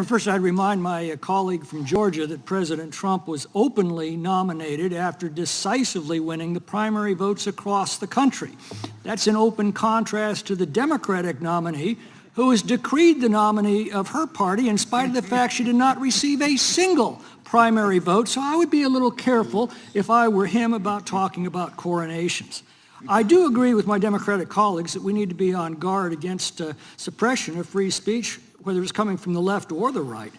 First, I'd remind my colleague from Georgia that President Trump was openly nominated after decisively winning the primary votes across the country. That's in open contrast to the Democratic nominee, who has decreed the nominee of her party in spite of the fact she did not receive a single primary vote. So I would be a little careful if I were him about talking about coronations. I do agree with my Democratic colleagues that we need to be on guard against suppression of free speech, whether it's coming from the left or the right.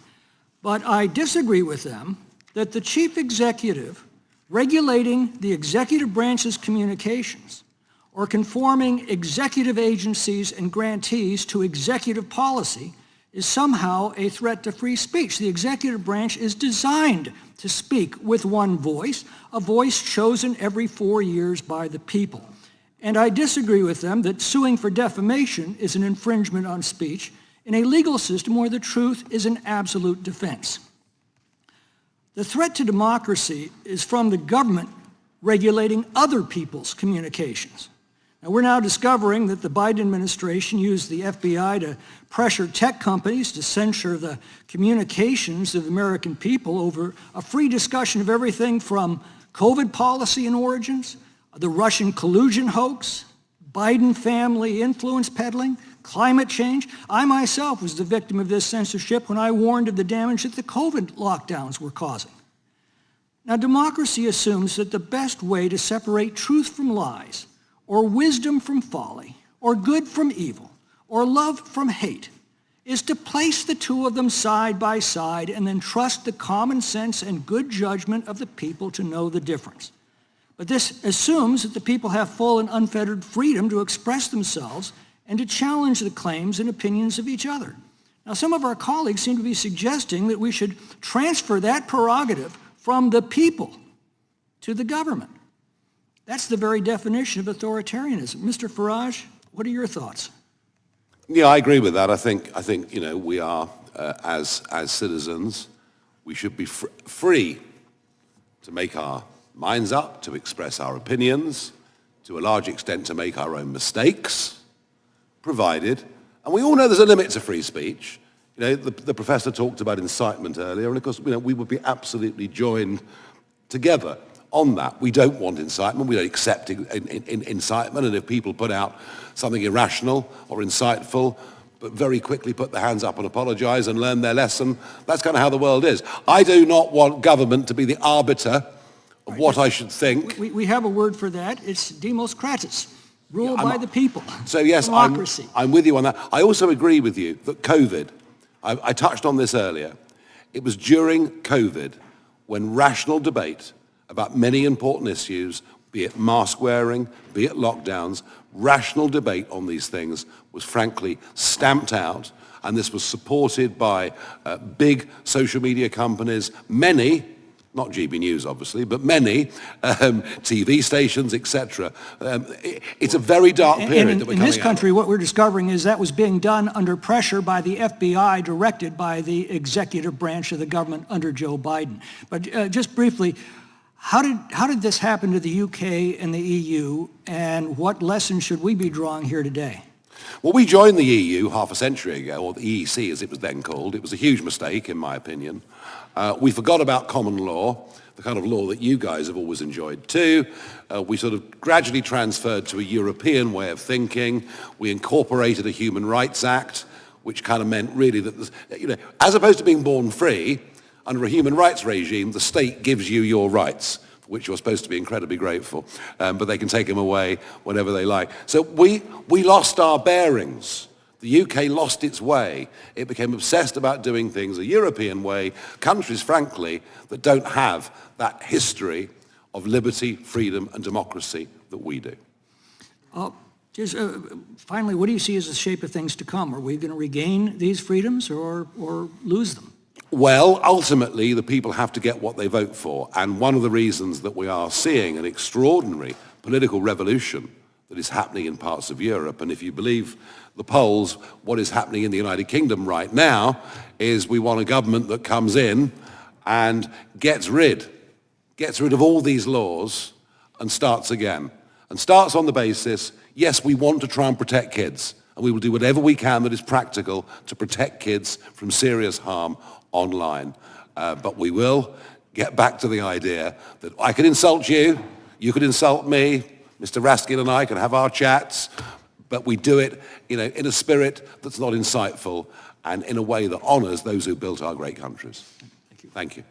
But I disagree with them that the chief executive regulating the executive branch's communications or conforming executive agencies and grantees to executive policy is somehow a threat to free speech. The executive branch is designed to speak with one voice, a voice chosen every 4 years by the people. And I disagree with them that suing for defamation is an infringement on speech in a legal system where the truth is an absolute defense. The threat to democracy is from the government regulating other people's communications. Now, we're now discovering that the Biden administration used the FBI to pressure tech companies to censor the communications of the American people over a free discussion of everything from COVID policy and origins, the Russian collusion hoax, Biden family influence peddling, climate change. I myself was the victim of this censorship when I warned of the damage that the COVID lockdowns were causing. Now, democracy assumes that the best way to separate truth from lies, or wisdom from folly, or good from evil, or love from hate, is to place the two of them side by side and then trust the common sense and good judgment of the people to know the difference. But this assumes that the people have full and unfettered freedom to express themselves and to challenge the claims and opinions of each other. Now, some of our colleagues seem to be suggesting that we should transfer that prerogative from the people to the government. That's the very definition of authoritarianism. Mr. Farage, what are your thoughts? Yeah, I agree with that. I think we are, as citizens, we should be free to make our minds up, to express our opinions, to a large extent to make our own mistakes, provided, and we all know there's a limit to free speech. The professor talked about incitement earlier, and of course, we would be absolutely joined together on that. We don't want incitement. We don't accept incitement, and if people put out something irrational or insightful, but very quickly put their hands up and apologize and learn their lesson, that's kind of how the world is. I do not want government to be the arbiter of what I should think. We have a word for that. It's demos kratis. Rule by the people. So yes, democracy. I'm with you on that. I also agree with you that COVID, I touched on this earlier, it was during COVID when rational debate about many important issues, be it mask wearing, be it lockdowns, rational debate on these things was frankly stamped out, and this was supported by big social media companies, many, not GB News obviously, but many TV stations, etc. It's a very dark period that we're coming out of. In this country, what we're discovering is that was being done under pressure by the FBI, directed by the executive branch of the government under Joe Biden. But just briefly, how did this happen to the UK and the EU, and what lessons should we be drawing here today? Well, we joined the EU half a century ago, or the EEC as it was then called. It was a huge mistake, in my opinion. We forgot about common law, the kind of law that you guys have always enjoyed too. We sort of gradually transferred to a European way of thinking. We incorporated a Human Rights Act, which kind of meant really that, as opposed to being born free, under a human rights regime, the state gives you your rights, for which you're supposed to be incredibly grateful, but they can take them away whenever they like. So we lost our bearings. The UK lost its way. It became obsessed about doing things a European way, countries, frankly, that don't have that history of liberty, freedom, and democracy that we do. Finally, what do you see as the shape of things to come? Are we going to regain these freedoms or lose them? Well, ultimately, the people have to get what they vote for. And one of the reasons that we are seeing an extraordinary political revolution that is happening in parts of Europe, and if you believe the polls, what is happening in the United Kingdom right now is we want a government that comes in and gets rid of all these laws and starts again. And starts on the basis, yes, we want to try and protect kids. and we will do whatever we can that is practical to protect kids from serious harm online. But we will get back to the idea that I can insult you, you could insult me, Mr. Raskin and I can have our chats, but we do it, in a spirit that's not insightful and in a way that honors those who built our great countries. Thank you.